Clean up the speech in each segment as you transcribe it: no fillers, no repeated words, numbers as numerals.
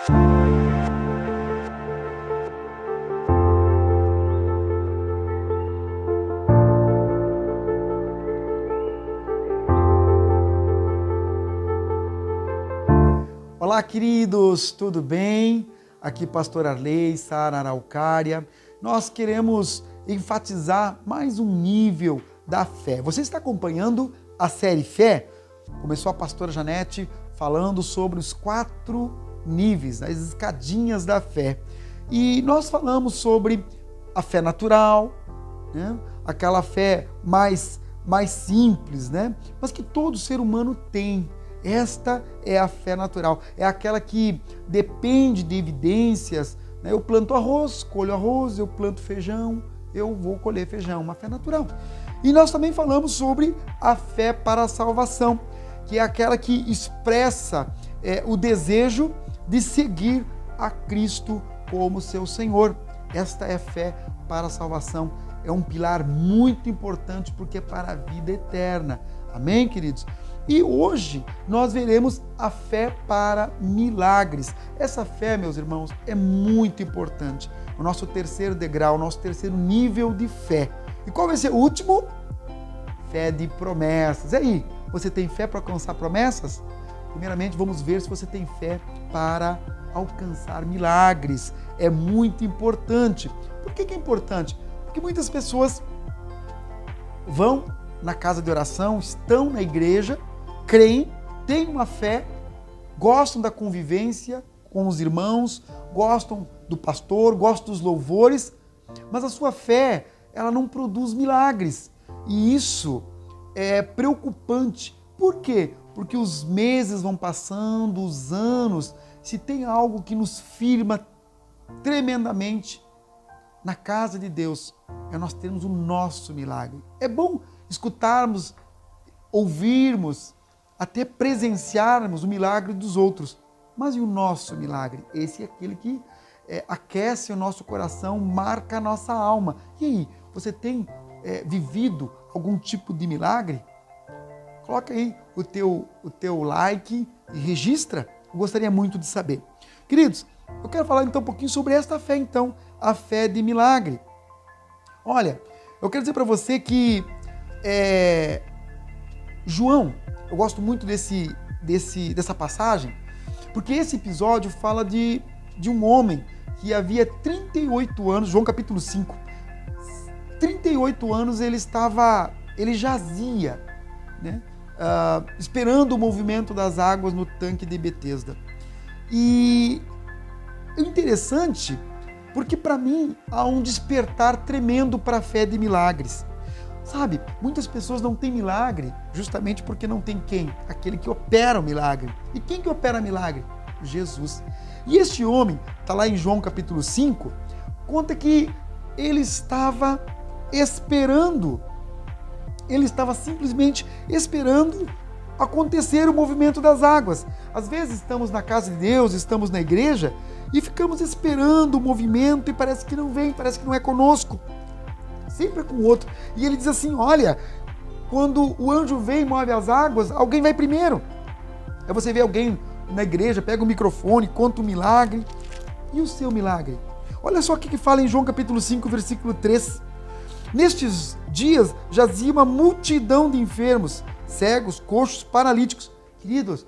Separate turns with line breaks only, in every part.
Olá, queridos, tudo bem? Aqui Pastor Arley, Sara Araucária. Nós queremos enfatizar mais um nível da fé. Você está acompanhando a série Fé? Começou a pastora Janete falando sobre os 4 níveis, as escadinhas da fé. E nós falamos sobre a fé natural, né? Aquela fé mais simples, né? Mas que todo ser humano tem. Esta é a fé natural, é aquela que depende de evidências, né? Eu planto arroz, colho arroz, eu planto feijão, eu vou colher feijão, uma fé natural. E nós também falamos sobre a fé para a salvação, que é aquela que expressa o desejo de seguir a Cristo como seu Senhor. Esta é a fé para a salvação, é um pilar muito importante porque é para a vida eterna. Amém, queridos? E hoje nós veremos a fé para milagres. Essa fé, meus irmãos, é muito importante. O nosso terceiro degrau, o nosso terceiro nível de fé. E qual vai ser o último? Fé de promessas. E aí, você tem fé para alcançar promessas? Primeiramente, vamos ver se você tem fé para alcançar milagres. É muito importante. Por que é importante? Porque muitas pessoas vão na casa de oração, estão na igreja, creem, têm uma fé, gostam da convivência com os irmãos, gostam do pastor, gostam dos louvores, mas a sua fé, ela não produz milagres. E isso é preocupante. Por quê? Porque os meses vão passando, os anos, se tem algo que nos firma tremendamente na casa de Deus, é nós termos o nosso milagre. É bom escutarmos, ouvirmos, até presenciarmos o milagre dos outros. Mas e o nosso milagre? Esse é aquele que aquece o nosso coração, marca a nossa alma. E aí, você tem vivido algum tipo de milagre? Coloca aí o teu like e registra. Eu gostaria muito de saber. Queridos, eu quero falar então um pouquinho sobre esta fé, então, a fé de milagre. Olha, eu quero dizer para você que João, eu gosto muito dessa passagem, porque esse episódio fala de um homem que havia 38 anos, João capítulo 5, 38 anos ele jazia, né? Esperando o movimento das águas no tanque de Betesda. E é interessante, porque para mim há um despertar tremendo para a fé de milagres. Sabe, muitas pessoas não têm milagre justamente porque não tem quem? Aquele que opera o milagre. E quem que opera milagre? Jesus. E este homem, está lá em João capítulo 5, conta que ele estava esperando, ele estava simplesmente esperando acontecer o movimento das águas. Às vezes estamos na casa de Deus, estamos na igreja e ficamos esperando o movimento e parece que não vem, parece que não é conosco. Sempre é com o outro. E ele diz assim, olha, quando o anjo vem e move as águas, alguém vai primeiro. Aí você vê alguém na igreja, pega o microfone, conta um milagre. E o seu milagre? Olha só o que fala em João capítulo 5, versículo 3. Nestes dias jazia uma multidão de enfermos, cegos, coxos, paralíticos. Queridos,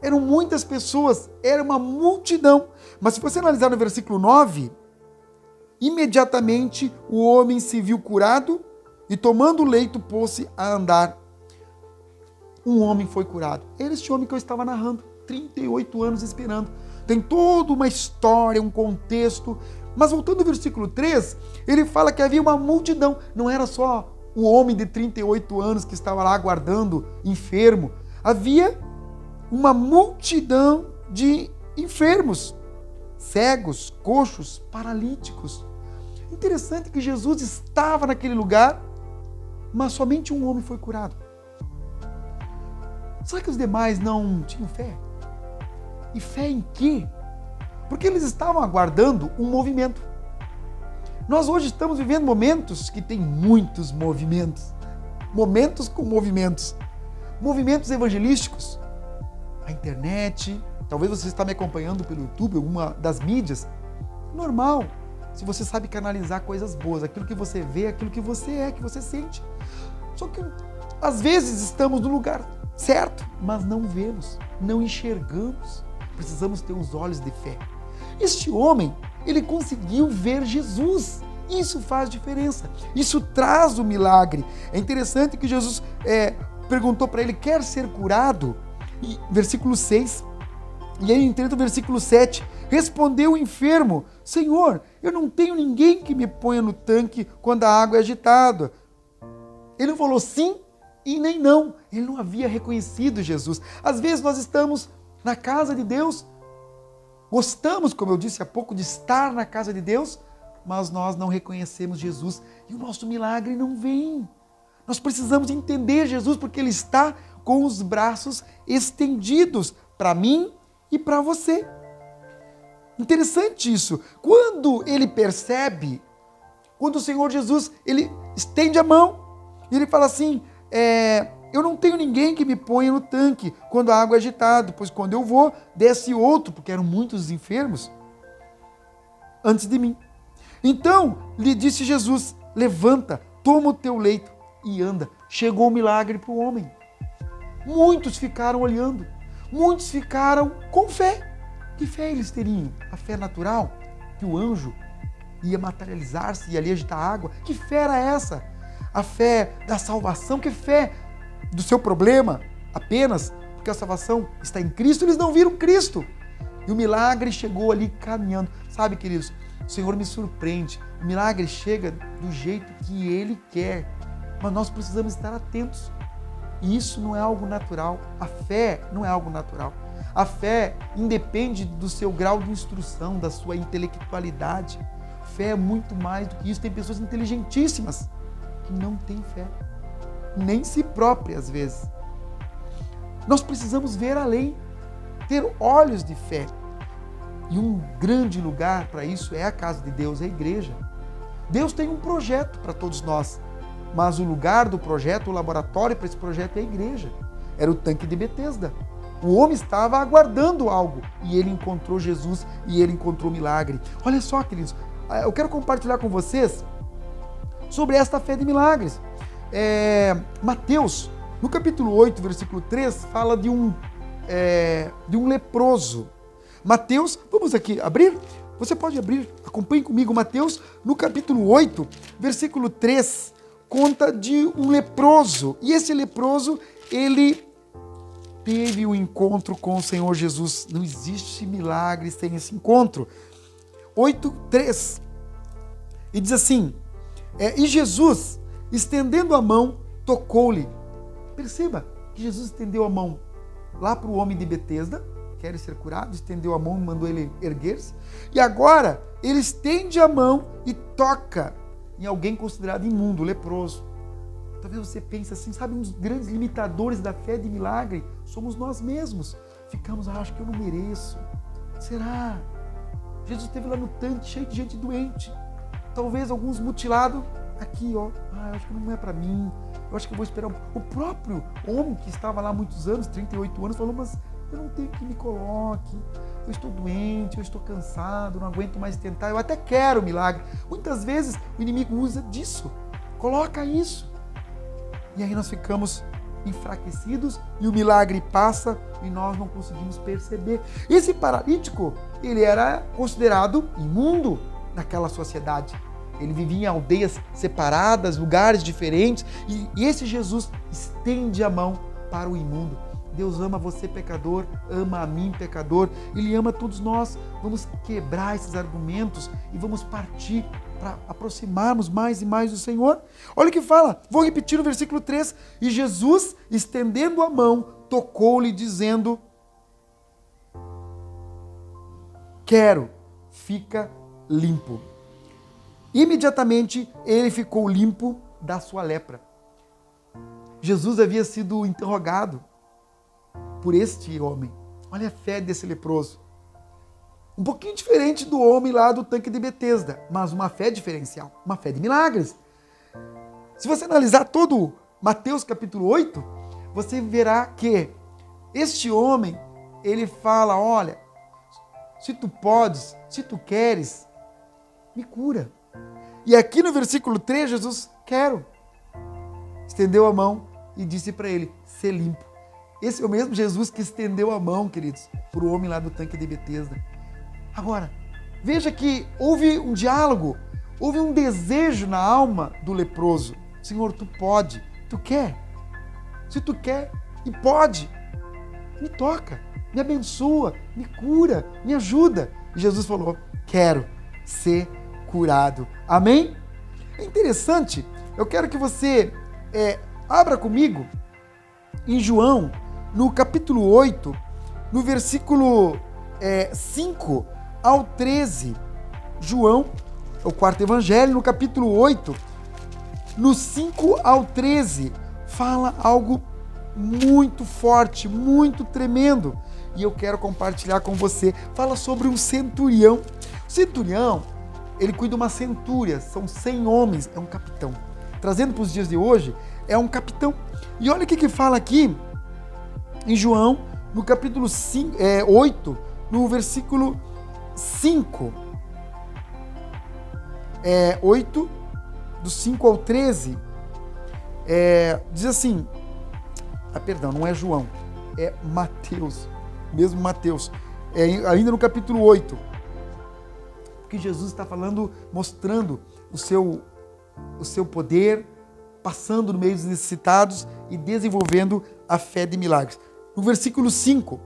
eram muitas pessoas, era uma multidão. Mas se você analisar no versículo 9... imediatamente o homem se viu curado e tomando o leito pôs-se a andar. Um homem foi curado. Era este homem que eu estava narrando, 38 anos esperando. Tem toda uma história, um contexto. Mas voltando ao versículo 3, ele fala que havia uma multidão. Não era só o homem de 38 anos que estava lá aguardando, enfermo. Havia uma multidão de enfermos, cegos, coxos, paralíticos. Interessante que Jesus estava naquele lugar, mas somente um homem foi curado. Será que os demais não tinham fé? E fé em quê? Porque eles estavam aguardando um movimento. Nós hoje estamos vivendo momentos que tem muitos movimentos. Momentos com movimentos. Movimentos evangelísticos. a internet, talvez você está me acompanhando pelo YouTube, alguma das mídias. Normal, se você sabe canalizar coisas boas, aquilo que você vê, aquilo que você é, que você sente. Só que às vezes estamos no lugar certo, mas não vemos, não enxergamos. Precisamos ter os olhos de fé. Este homem, ele conseguiu ver Jesus. Isso faz diferença. Isso traz o milagre. É interessante que Jesus perguntou para ele, quer ser curado? E, versículo 6. E aí entra o versículo 7. Respondeu o enfermo, Senhor, eu não tenho ninguém que me ponha no tanque quando a água é agitada. Ele não falou sim e nem não. Ele não havia reconhecido Jesus. Às vezes nós estamos na casa de Deus, gostamos, como eu disse há pouco, de estar na casa de Deus, mas nós não reconhecemos Jesus e o nosso milagre não vem. Nós precisamos entender Jesus porque Ele está com os braços estendidos para mim e para você. Interessante isso. Quando ele percebe, quando o Senhor Jesus, ele estende a mão e ele fala assim, eu não tenho ninguém que me ponha no tanque quando a água é agitada, pois quando eu vou, desce outro, porque eram muitos enfermos antes de mim. Então, lhe disse Jesus, levanta, toma o teu leito e anda. Chegou o milagre para o homem. Muitos ficaram olhando, muitos ficaram com fé. Que fé eles teriam? A fé natural? Que o anjo ia materializar-se e ali agitar a água? Que fé era essa? A fé da salvação? Que fé do seu problema? Apenas porque a salvação está em Cristo, eles não viram Cristo. E o milagre chegou ali caminhando. Sabe, queridos, o Senhor me surpreende. O milagre chega do jeito que Ele quer. Mas nós precisamos estar atentos. E isso não é algo natural. A fé não é algo natural. A fé independe do seu grau de instrução, da sua intelectualidade. Fé é muito mais do que isso. Tem pessoas inteligentíssimas que não têm fé. Nem si próprias, às vezes. Nós precisamos ver além, ter olhos de fé. E um grande lugar para isso é a casa de Deus, é a igreja. Deus tem um projeto para todos nós, mas o lugar do projeto, o laboratório para esse projeto é a igreja. Era o tanque de Betesda. O homem estava aguardando algo e ele encontrou Jesus e ele encontrou milagre. Olha só, queridos, eu quero compartilhar com vocês sobre esta fé de milagres. Mateus, no capítulo 8, versículo 3, fala de um leproso. Mateus, vamos aqui abrir? Você pode abrir, acompanhe comigo. Mateus, no capítulo 8, versículo 3, conta de um leproso. E esse leproso, ele teve um encontro com o Senhor Jesus. Não existe milagre sem esse encontro. 8:3. E diz assim, e Jesus, estendendo a mão, tocou-lhe. Perceba que Jesus estendeu a mão lá para o homem de Betesda, quer ser curado, estendeu a mão e mandou ele erguer-se. E agora, ele estende a mão e toca em alguém considerado imundo, leproso. Talvez você pense assim, sabe, um dos grandes limitadores da fé de milagre somos nós mesmos. Ficamos, acho que eu não mereço. Será? Jesus esteve lá no tanque, cheio de gente doente. Talvez alguns mutilados. Aqui, ó, eu acho que não é para mim. Eu acho que eu vou esperar. O próprio homem que estava lá há muitos anos, 38 anos, falou, mas eu não tenho que me coloque. Eu estou doente, eu estou cansado, não aguento mais tentar. Eu até quero milagre. Muitas vezes o inimigo usa disso. Coloca isso. E aí nós ficamos enfraquecidos e o milagre passa e nós não conseguimos perceber. Esse paralítico, ele era considerado imundo naquela sociedade. Ele vivia em aldeias separadas, lugares diferentes, e esse Jesus estende a mão para o imundo. Deus ama você, pecador, ama a mim, pecador, Ele ama todos nós. Vamos quebrar esses argumentos e vamos partir para aproximarmos mais e mais do Senhor. Olha o que fala, vou repetir o versículo 3. E Jesus, estendendo a mão, tocou-lhe, dizendo, quero, fica limpo. Imediatamente, ele ficou limpo da sua lepra. Jesus havia sido interrogado por este homem. Olha a fé desse leproso. Um pouquinho diferente do homem lá do tanque de Betesda, mas uma fé diferencial, uma fé de milagres. Se você analisar todo Mateus capítulo 8, você verá que este homem, ele fala, olha, se tu podes, se tu queres, me cura. E aqui no versículo 3, Jesus, quero. Estendeu a mão e disse para ele, sê limpo. Esse é o mesmo Jesus que estendeu a mão, queridos, para o homem lá do tanque de Betesda. Agora, veja que houve um diálogo, houve um desejo na alma do leproso. Senhor, tu pode, tu quer. Se tu quer e pode, me toca, me abençoa, me cura, me ajuda. E Jesus falou, quero ser curado. Amém? É interessante, eu quero que você abra comigo em João, no capítulo 8, no versículo 5 ao 13. João, o quarto evangelho, no capítulo 8, no 5 ao 13, fala algo muito forte, muito tremendo. E eu quero compartilhar com você. Fala sobre um centurião. O centurião, ele cuida de uma centúria, são 100 homens, é um capitão. Trazendo para os dias de hoje, é um capitão. E olha o que fala aqui em João, no capítulo 8, no versículo 5. 8, do 5 ao 13, diz assim, perdão, não é João, é Mateus, mesmo Mateus, ainda no capítulo 8, porque Jesus está falando, mostrando o seu poder, passando no meio dos necessitados e desenvolvendo a fé de milagres. No versículo 5,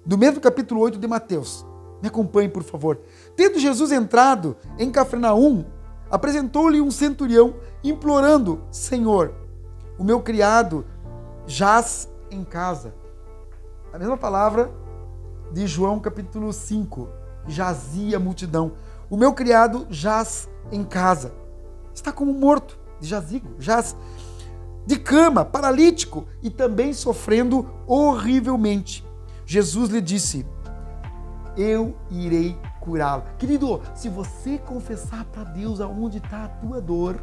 do mesmo capítulo 8 de Mateus, me acompanhe, por favor. Tendo Jesus entrado em Cafarnaum, apresentou-lhe um centurião, implorando, Senhor, o meu criado jaz em casa. A mesma palavra de João capítulo 5, jazia a multidão. O meu criado jaz em casa. Está como morto, de jazigo, jaz de cama, paralítico e também sofrendo horrivelmente. Jesus lhe disse, eu irei curá-lo. Querido, se você confessar para Deus aonde está a tua dor,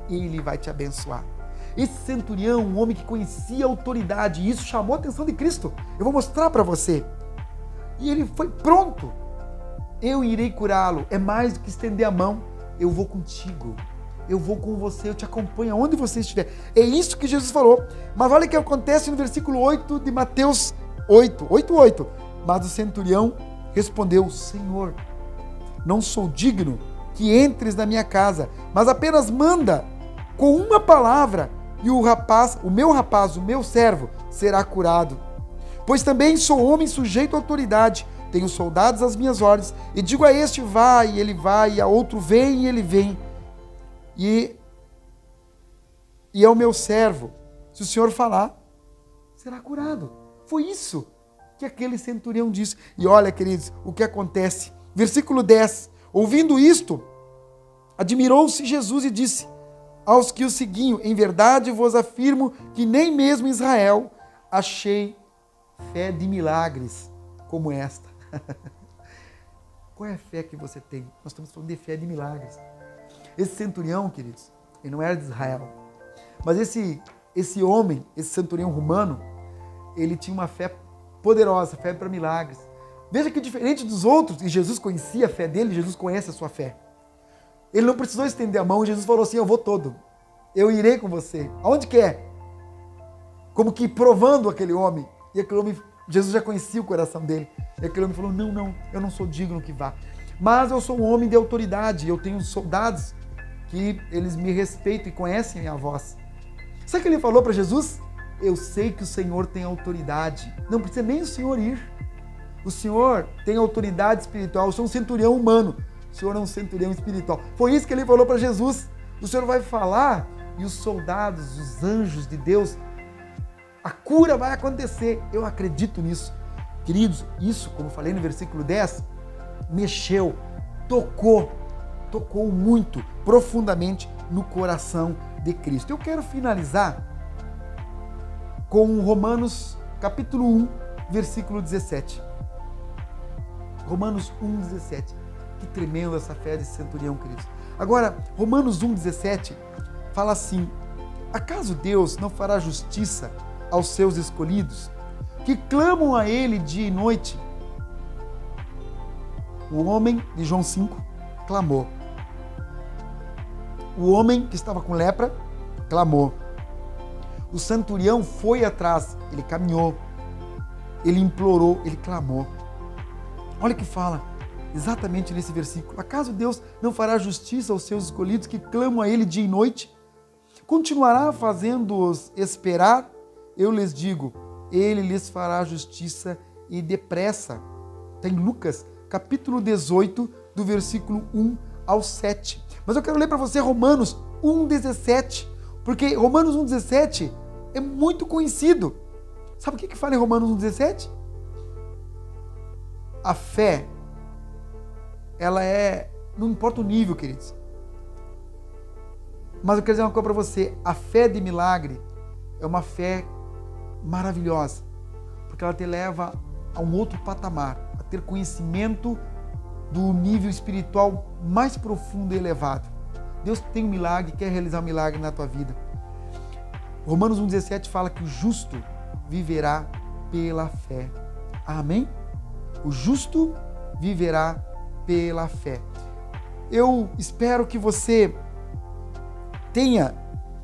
Ele vai te abençoar. Esse centurião, um homem que conhecia a autoridade, e isso chamou a atenção de Cristo. Eu vou mostrar para você. E ele foi pronto. Eu irei curá-lo. É mais do que estender a mão. Eu vou contigo. Eu vou com você, eu te acompanho aonde você estiver. É isso que Jesus falou. Mas olha o que acontece no versículo 8 de Mateus 8:8. Mas o centurião respondeu, Senhor, não sou digno que entres na minha casa, mas apenas manda com uma palavra e o meu servo, será curado. Pois também sou homem sujeito à autoridade, tenho soldados às minhas ordens, e digo a este, vai, e ele vai, e a outro, vem, e ele vem. E é o meu servo, se o Senhor falar, será curado. Foi isso que aquele centurião disse. E olha, queridos, o que acontece. Versículo 10. Ouvindo isto, admirou-se Jesus e disse aos que o seguiam, em verdade vos afirmo que nem mesmo em Israel achei fé de milagres como esta. Qual é a fé que você tem? Nós estamos falando de fé de milagres. Esse centurião, queridos, ele não era de Israel. Mas esse homem, esse centurião romano, ele tinha uma fé poderosa, fé para milagres. Veja que diferente dos outros, e Jesus conhecia a fé dele, Jesus conhece a sua fé. Ele não precisou estender a mão, Jesus falou assim, eu vou todo. Eu irei com você. Aonde quer? Como que provando aquele homem. E aquele homem, Jesus já conhecia o coração dele. E aquele homem falou, não, eu não sou digno que vá. Mas eu sou um homem de autoridade, eu tenho soldados que eles me respeitam e conhecem a minha voz. Sabe o que ele falou para Jesus? Eu sei que o Senhor tem autoridade. Não precisa nem o Senhor ir. O Senhor tem autoridade espiritual. Eu sou um centurião humano. O Senhor é um centurião espiritual. Foi isso que ele falou para Jesus. O Senhor vai falar e os soldados, os anjos de Deus, a cura vai acontecer. Eu acredito nisso. Queridos, isso, como eu falei no versículo 10, mexeu, tocou muito, profundamente no coração de Cristo. Eu quero finalizar com Romanos capítulo 1, versículo 17. Romanos 1, 17. Que tremenda essa fé desse centurião, queridos. Agora, Romanos 1, 17 fala assim, acaso Deus não fará justiça aos seus escolhidos, que clamam a ele dia e noite. O homem de João 5 clamou. O homem que estava com lepra clamou. O centurião foi atrás, ele caminhou, ele implorou, ele clamou. Olha o que fala exatamente nesse versículo. Acaso Deus não fará justiça aos seus escolhidos que clamam a ele dia e noite? Continuará fazendo-os esperar? Eu lhes digo, ele lhes fará justiça e depressa. Tem Lucas, capítulo 18, do versículo 1 ao 7. Mas eu quero ler para você Romanos 1,17, porque Romanos 1,17 é muito conhecido. Sabe o que fala em Romanos 1,17? A fé, ela não importa o nível, queridos. Mas eu quero dizer uma coisa para você, a fé de milagre é uma fé maravilhosa, porque ela te leva a um outro patamar, a ter conhecimento do nível espiritual mais profundo e elevado. Deus tem um milagre, quer realizar um milagre na tua vida. Romanos 1,17 fala que o justo viverá pela fé. Amém? O justo viverá pela fé. Eu espero que você tenha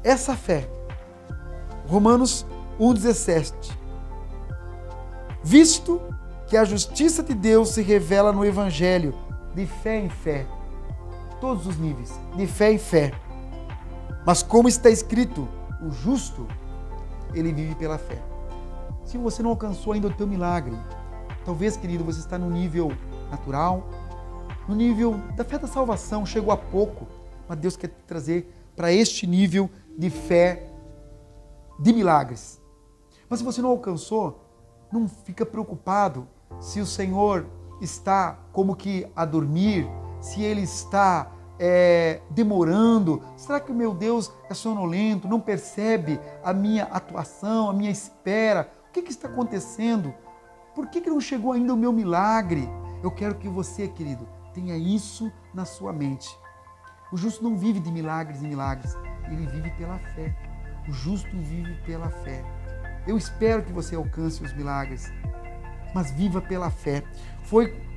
essa fé. Romanos 1,17. Visto que a justiça de Deus se revela no Evangelho, de fé em fé, todos os níveis, de fé em fé. Mas como está escrito, o justo, ele vive pela fé. Se você não alcançou ainda o teu milagre, talvez, querido, você está no nível natural, no nível da fé da salvação, chegou há pouco, mas Deus quer te trazer para este nível de fé de milagres. Mas se você não alcançou, não fica preocupado se o Senhor está como que a dormir, se Ele está demorando. Será que o meu Deus é sonolento, não percebe a minha atuação, a minha espera? O que está acontecendo? Por que não chegou ainda o meu milagre? Eu quero que você, querido, tenha isso na sua mente. O justo não vive de milagres em milagres, ele vive pela fé. O justo vive pela fé. Eu espero que você alcance os milagres, mas viva pela fé.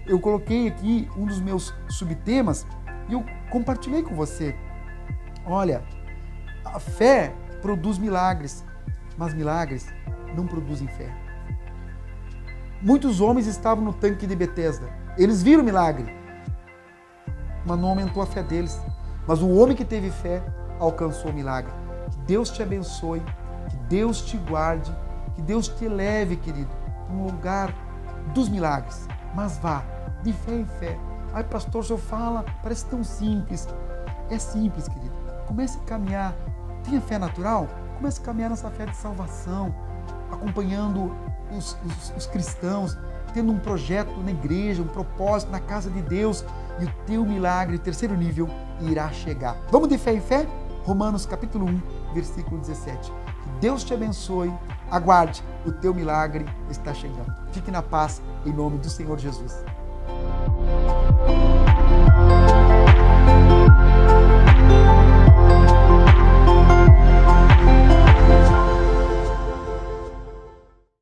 Eu coloquei aqui um dos meus subtemas e eu compartilhei com você. Olha, a fé produz milagres, mas milagres não produzem fé. Muitos homens estavam no tanque de Betesda. Eles viram o milagre, mas não aumentou a fé deles. Mas o homem que teve fé alcançou o milagre. Que Deus te abençoe, que Deus te guarde, que Deus te leve, querido, para um lugar dos milagres. Mas vá, de fé em fé. Ai, pastor, o senhor fala, parece tão simples. É simples, querido. Comece a caminhar. Tenha fé natural? Comece a caminhar nessa fé de salvação, acompanhando os cristãos, tendo um projeto na igreja, um propósito na casa de Deus, e o teu milagre, o terceiro nível, irá chegar. Vamos de fé em fé? Romanos capítulo 1, versículo 17. Que Deus te abençoe, aguarde, o teu milagre está chegando. Fique na paz, em nome do Senhor Jesus.